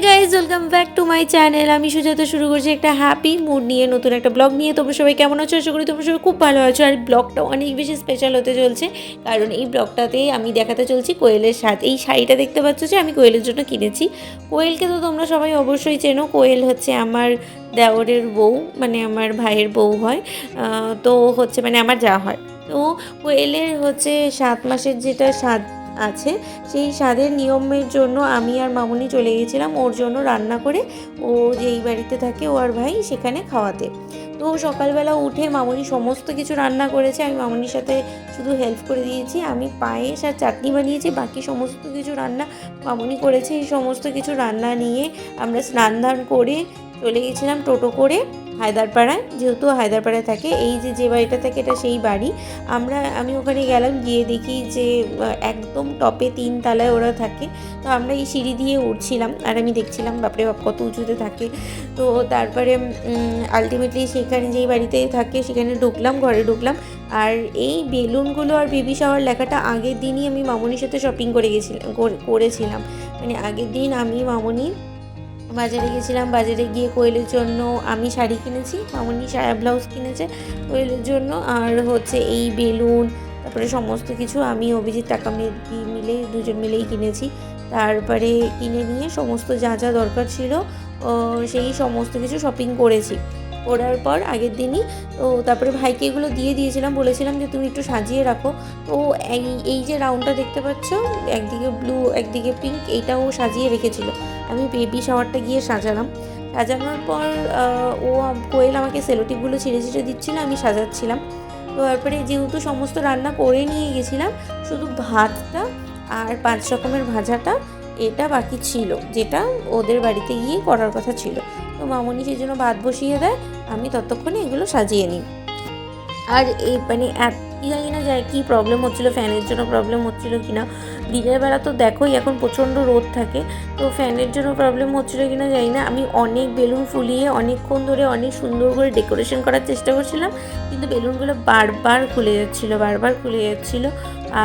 Guys welcome back to my channel. আমি সুজাতা শুরু করছি একটা হ্যাপি মুড নিয়ে, নতুন একটা ব্লগ নিয়ে। তোমরা সবাই কেমন আছো? আশা করি তোমরা সবাই খুব ভালো আছো। আর ব্লগটা অনেক বেশি স্পেশাল হতে চলছে, কারণ এই ব্লগটাতেই আমি দেখাতে চলছি কোয়েলের স্বাদ। এই শাড়িটা দেখতে পাচ্ছ যে আমি কোয়েলের জন্য কিনেছি। কোয়েলকে তো তোমরা সবাই অবশ্যই চেনো। কোয়েল হচ্ছে আমার দেওরের বউ, মানে আমার ভাইয়ের বউ হয়। তো হচ্ছে মানে আমার যা হয়। তো কোয়েলের হচ্ছে 7 মাসের যেটা স্বাদ আছে, সেই স্বাদের নিয়মের জন্য আমি আর মামুনি চলে গেছিলাম ওর জন্য রান্না করে। ও যেই বাড়িতে থাকে ও আর ভাই সেখানে খাওয়াতে। তো সকালবেলা উঠে মামুনি সমস্ত কিছু রান্না করেছে, আমি মামুনির সাথে শুধু হেল্প করে দিয়েছি। আমি পায়েস আর চাটনি বানিয়েছি, বাকি সমস্ত কিছু রান্না মামুনি করেছে। এই সমস্ত কিছু রান্না নিয়ে আমরা স্নান ধান করে চলে গেছিলাম টোটো করে হায়দারপাড়ায়। যেহেতু হায়দারপাড়ায় থাকে, এই যে বাড়িটা থাকে এটা সেই বাড়ি। আমি ওখানে গেলাম, গিয়ে দেখি যে একদম টপে 3 তলায় ওরা থাকে। তো আমরা এই সিঁড়ি দিয়ে উঠছিলাম আর আমি দেখছিলাম বাপরে বাপ কত উঁচুতে থাকে। তো তারপরে আলটিমেটলি সেখানে যেই বাড়িতে থাকে সেখানে ঢুকলাম, ঘরে ঢুকলাম। আর এই বেলুনগুলো আর বেবি শাওয়ার লেখাটা আগের দিনই আমি মামুনির সাথে শপিং করেছিলাম। মানে আগের দিন আমি মামুনি বাজারে গেছিলাম, বাজারে গিয়ে কোয়েলের জন্য আমি শাড়ি কিনেছি, মামুনি সায়া ব্লাউজ কিনেছে কোয়েলের জন্য। আর হচ্ছে এই বেলুন, তারপরে সমস্ত কিছু আমি অভিজিৎ টাকা মিলে দুজন মিলেই কিনেছি। তারপরে কিনে নিয়ে সমস্ত যা যা দরকার ছিল সেই সমস্ত কিছু শপিং করেছি। করার পর আগের দিনই তো তারপরে ভাইকে এগুলো দিয়ে দিয়েছিলাম, বলেছিলাম যে তুমি একটু সাজিয়ে রাখো। তো এই যে রাউন্ডটা দেখতে পাচ্ছ, একদিকে ব্লু একদিকে পিঙ্ক, এইটাও সাজিয়ে রেখেছিল। আমি বেবি শাওয়ারটা গিয়ে সাজানোর পর কোয়েল আমাকে সেলোটিপগুলো ছিঁড়ে ছিঁড়ে দিচ্ছিল, আমি সাজাচ্ছিলাম। তো তারপরে যেহেতু সমস্ত রান্না করে নিয়ে গেছিলাম, শুধু ভাতটা আর 5 রকমের ভাজাটা এটা বাকি ছিল, যেটা ওদের বাড়িতে গিয়ে করার কথা ছিল। তো মামুনি সেই জন্য ভাত বসিয়ে দেয়, আমি ততক্ষণে এগুলো সাজিয়ে নিই। আর এই মানে কি জানি না যায় কী প্রবলেম হচ্ছিলো, ফ্যানের জন্য প্রবলেম হচ্ছিলো কি না। দিনের বেলা তো দেখোই এখন প্রচণ্ড রোদ থাকে, তো ফ্যানের জন্য প্রবলেম হচ্ছিলো কি না জানি না। আমি অনেক বেলুন ফুলিয়ে অনেকক্ষণ ধরে অনেক সুন্দর করে ডেকোরেশন করার চেষ্টা করছিলাম, কিন্তু বেলুনগুলো বারবার খুলে যাচ্ছিলো।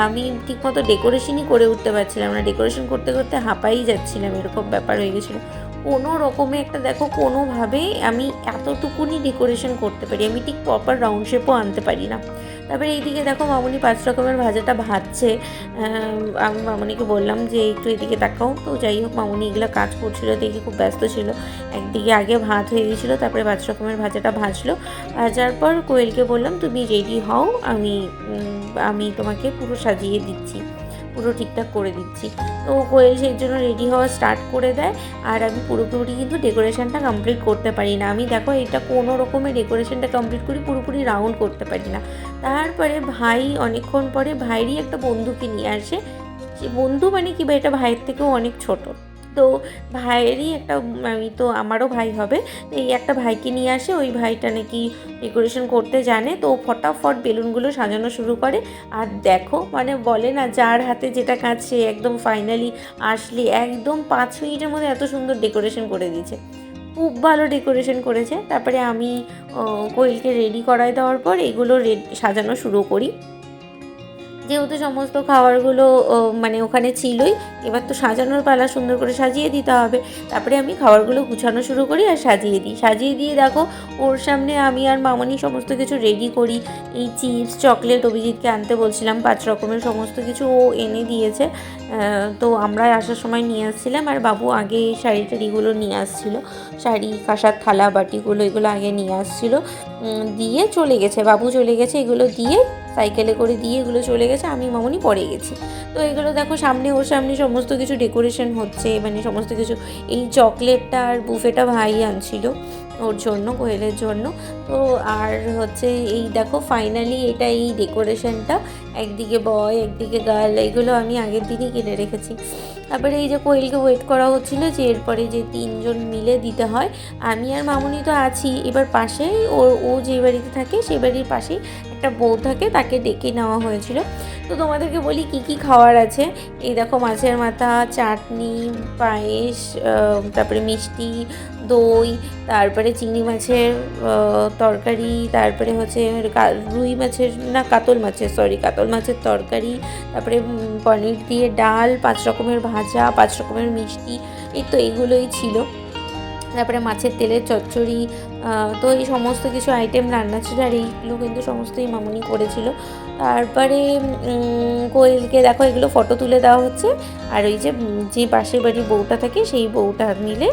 আমি ঠিকমতো ডেকোরেশনই করে উঠতে পারছিলাম না, ডেকোরেশন করতে করতে হাঁপাই যাচ্ছিলাম, এরকম ব্যাপার হয়ে গেছিলো। কোনো রকমে একটা দেখো, কোনোভাবেই আমি এতটুকুনি ডেকোরেশন করতে পারি, আমি ঠিক প্রপার রাউন্ড শেপও আনতে পারি না। তারপরে এইদিকে দেখো মামুনি 5 রকমের ভাজাটা ভাজছে। আমি মামুনিকে বললাম যে একটু এদিকে তাকাও। তো যাই হোক, মামুনি এগুলো কাজ করছিল, দেখে খুব ব্যস্ত ছিল। একদিকে আগে ভাত হয়ে গেছিলো, তারপরে 5 রকমের ভাজাটা ভাজলো। ভাজার পর কোয়েলকে বললাম তুমি রেডি হও, আমি তোমাকে পুরো সাজিয়ে দিচ্ছি, পুরো ঠিকঠাক করে দিচ্ছি। তো কোয়েল সেই জন্য রেডি হওয়া স্টার্ট করে দেয়। আর আমি পুরোপুরি কিন্তু ডেকোরেশনটা কমপ্লিট করতে পারি না। আমি দেখো এটা কোনো রকমের ডেকোরেশনটা কমপ্লিট করি, পুরোপুরি রাউন্ড করতে পারি না। তারপরে ভাই অনেকক্ষণ পরে ভাইয়েরই একটা বন্ধুকে নিয়ে আসে। সে বন্ধু মানে কি, বা এটা ভাইয়ের থেকেও অনেক ছোট। তো ভাইয়েরই একটা, তো আমারও ভাই হবে, তো এই একটা ভাইকে নিয়ে আসে। ওই ভাইটা নাকি ডেকোরেশন করতে জানে, তো ফটাফট বেলুনগুলো সাজানো শুরু করে। আর দেখো মানে বলে না, যার হাতে যেটা কাজ সে একদম ফাইনালি আসলে একদম 5 মিনিটের মধ্যে এত সুন্দর ডেকোরেশন করে দিয়েছে, খুব ভালো ডেকোরেশন করেছে। তারপরে আমি কোয়েলকে রেডি করায় দেওয়ার পর এগুলো সাজানো শুরু করি। যেহেতু সমস্ত খাবারগুলো মানে ওখানে ছিলই, এবার তো সাজানোর পালা, সুন্দর করে সাজিয়ে দিতে হবে। তারপরে আমি খাবারগুলো গুছানো শুরু করি আর সাজিয়ে দিয়ে দেখো ওর সামনে আমি আর মামনি সমস্ত কিছু রেডি করি। এই চিপস চকলেট অভিজিৎকে আনতে বলছিলাম, 5 রকমের সমস্ত কিছু ও এনে দিয়েছে। তো আমরা আসার সময় নিয়ে আসছিলাম, আর বাবু আগে এই টাড়িগুলো নিয়ে আসছিলো, শাড়ি কাঁসার থালা বাটিগুলো এগুলো আগে নিয়ে আসছিলো। দিয়ে চলে গেছে, বাবু চলে গেছে, এগুলো দিয়ে সাইকেলে করে দিয়ে এগুলো চলে গেছে, আমি মামুনি পরে গেছি। তো এগুলো দেখো ওর সামনে সমস্ত কিছু ডেকোরেশন হচ্ছে, মানে সমস্ত কিছু। এই চকলেটটা আর বুফেটা ভাই আনছিল ওর জন্য, কোয়েলের জন্য। তো আর হচ্ছে এই দেখো ফাইনালি এটা এই ডেকোরেশনটা, একদিকে বয় একদিকে গার্ল, এগুলো আমি আগের দিনই কিনে রেখেছি। তারপরে এই যে কোয়েলকে ওয়েট করা হচ্ছিলো যে এরপরে যে 3 জন মিলে দিতে হয়। আমি আর মামুনি তো আছি, এবার পাশেই ও যে বাড়িতে থাকে সেই বাড়ির পাশেই একটা একটা বউ থাকে, তাকে ডেকে নেওয়া হয়েছিল। তো তোমাদেরকে বলি কি কি খাওয়ার আছে। এই দেখো মাছের মাথা, চাটনি, পায়েস, তারপরে মিষ্টি, দই, তারপরে চিংড়ি মাছের তরকারি, তারপরে হচ্ছে রুই মাছের না কাতল মাছের তরকারি, তারপরে পনির দিয়ে ডাল, 5 রকমের ভাজা, 5 রকমের মিষ্টি, এই তো এইগুলোই ছিল। তারপরে মাছের তেলের চচ্চড়ি, তো এই সমস্ত কিছু আইটেম রান্না ছিল, আর এইগুলো কিন্তু সমস্তই মামুনি করেছিল। তারপরে কোয়েলকে দেখো এগুলো ফটো তুলে দেওয়া হচ্ছে, আর ওই যে পাশের বাড়ির বউটা থাকে সেই বউটা মিলে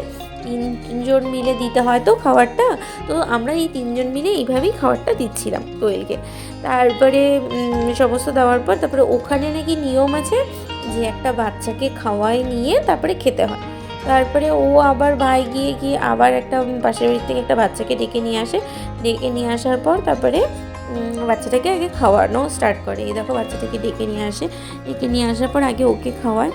তিনজন মিলে দিতে হয় তো খাবারটা, তো আমরা এই 3 জন মিলে এইভাবেই খাবারটা দিচ্ছিলাম কোয়েলকে। তারপরে সমস্ত দেওয়ার পর তারপরে ওখানে নাকি নিয়ম আছে যে একটা বাচ্চাকে খাওয়ায় নিয়ে তারপরে খেতে হয়। তারপরে ও আবার ভাই গিয়ে আবার একটা পাশের বাড়ির থেকে একটা বাচ্চাকে ডেকে নিয়ে আসার পর তারপরে বাচ্চাটাকে আগে খাওয়ানো স্টার্ট করে। এই দেখো বাচ্চাটাকে ডেকে নিয়ে আসার পর আগে ওকে খাওয়ায়,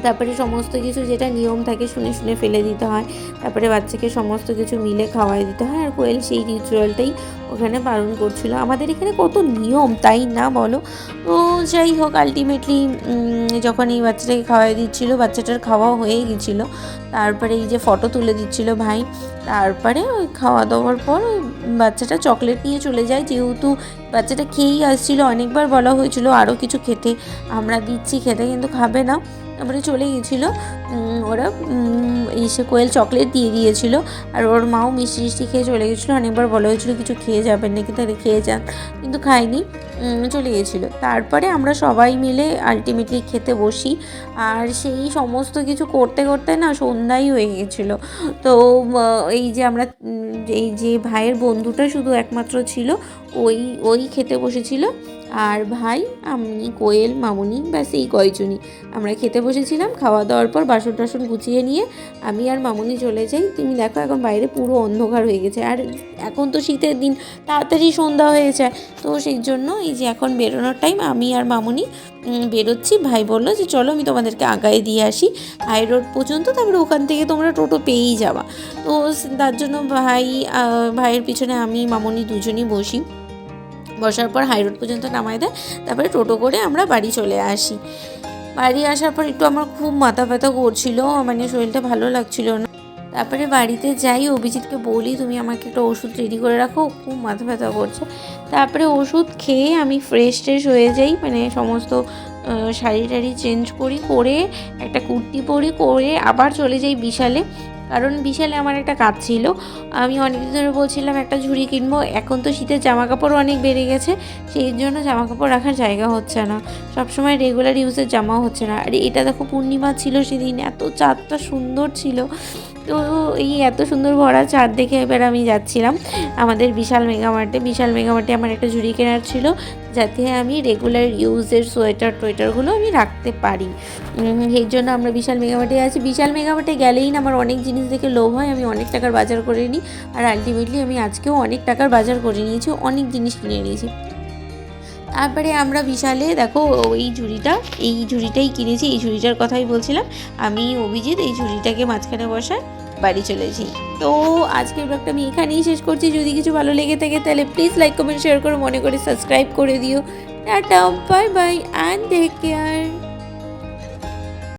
তারপরে সমস্ত কিছু যেটা নিয়ম থাকে শুনে ফেলে দিতে হয়, তারপরে বাচ্চাকে সমস্ত কিছু মিলে খাওয়াই দিতে হয়। আর কোয়েল সেই রিচুয়ালটাই ওখানে পালন করছিল। আমাদের এখানে কত নিয়ম তাই না বলো। তো যাই হোক, আলটিমেটলি যখন এই বাচ্চাটাকে খাওয়াই দিচ্ছিল, বাচ্চাটার খাওয়া হয়ে গেছিলো, তারপরে এই যে ফটো তুলে দিচ্ছিল ভাই, তারপরে ওই খাওয়া দাওয়ার পর বাচ্চাটা চকলেট নিয়ে চলে যায়। যেহেতু বাচ্চাটা খেয়েই আসছিল, অনেকবার বলা হয়েছিল আরও কিছু খেতে, আমরা দিচ্ছি খেতে কিন্তু খাবে না, তারপরে চলে গেছিলো। ওরা এসে কোয়েল চকলেট দিয়ে দিয়েছিল, আর ওর মাও মিষ্টি খেয়ে চলে গেছিলো। অনেকবার বলা হয়েছিল কিছু খেয়ে যাবেন নাকি, তাহলে খেয়ে যান, কিন্তু খায়নি, চলে গেছিলো। তারপরে আমরা সবাই মিলে আলটিমেটলি খেতে বসি, আর সেই সমস্ত কিছু করতে করতে না সন্ধ্যাই হয়ে গেছিলো। তো এই যে আমরা এই যে ভাইয়ের বন্ধুটা শুধু একমাত্র ছিল, ওই খেতে বসেছিল, আর ভাই, আমি, কোয়েল, মামুনি, ব্যাস এই কয়জনই আমরা খেতে বসেছিলাম। খাওয়া দাওয়ার পর বাসন টাসন গুছিয়ে নিয়ে আমি আর মামুনি চলে যাই। তুমি দেখো এখন বাইরে পুরো অন্ধকার হয়ে গেছে, আর এখন তো শীতের দিন, তাড়াতাড়ি সন্ধ্যা হয়ে যায়। তো সেই জন্য এই যে এখন বেরোনোর টাইম, আমি আর মামুনি বেরোচ্ছি। ভাই বললো যে চলো আমি তোমাদেরকে আগায় দিয়ে আসি হাই রোড পর্যন্ত, তারপরে ওখান থেকে তোমরা টোটো পেয়েই যাবা। তো তার জন্য ভাইয়ের পিছনে আমি মামুনি দুজনই বসার পর হাই রোড পর্যন্ত নামায় দেয়, তারপরে টোটো করে আমরা বাড়ি চলে আসি। বাড়ি আসার পর একটু আমার খুব মাথা ব্যথা করছিল, মানে শরীরটা ভালো লাগছিল না। তারপরে বাড়িতে যাই, অভিজিৎকে বলি তুমি আমাকে একটা ওষুধ রেডি করে রাখো, খুব মাথা ব্যথা করছে। তারপরে ওষুধ খেয়ে আমি ফ্রেশ হয়ে যাই, মানে সমস্ত শাড়ি টাড়ি চেঞ্জ করে একটা কুর্তি পরে আবার চলে যাই বিশালে। কারণ বিশালে আমার একটা কাজ ছিল, আমি অনেকদিন ধরে বলছিলাম একটা ঝুড়ি কিনবো। এখন তো শীতের জামা কাপড়ও অনেক বেড়ে গেছে, সেই জন্য জামা কাপড় রাখার জায়গা হচ্ছে না, সবসময় রেগুলার ইউজের জামাও হচ্ছে না। আর এটা দেখো পূর্ণিমা ছিল সেদিন, এত চাঁদটা সুন্দর ছিল। তো এই এত সুন্দর ভরা চাঁদ দেখে এবার আমি যাচ্ছিলাম আমাদের বিশাল মেগামার্টে আমার একটা ঝুড়ি কেনার ছিল, যাতে আমি রেগুলার ইউজের সোয়েটারগুলো আমি রাখতে পারি। এই জন্য আমরা বিশাল মেগামার্টে আছি। বিশাল মেগামার্টে গেলেই না আমার অনেক জিনিস দেখে লোভ হয়, আমি অনেক টাকার বাজার করে নিই, আর আলটিমেটলি আমি আজকেও অনেক টাকার বাজার করে নিয়েছি, অনেক জিনিস কিনে নিয়েছি। তারপরে আমরা বিশালে দেখো এই ঝুড়িটাই কিনেছি, এই ঝুড়িটার কথাই বলছিলাম আমি, অভিজিৎ এই ঝুড়িটাকে মাঝখানে বসায় বাড়ি চলেছি। তো আজকের ব্লগটা আমি এখানেই শেষ করছি। যদি কিছু ভালো লেগে থাকে তাহলে প্লিজ লাইক কমেন্ট শেয়ার করে মনে করে সাবস্ক্রাইব করে দিও। Tata, bye bye and take care.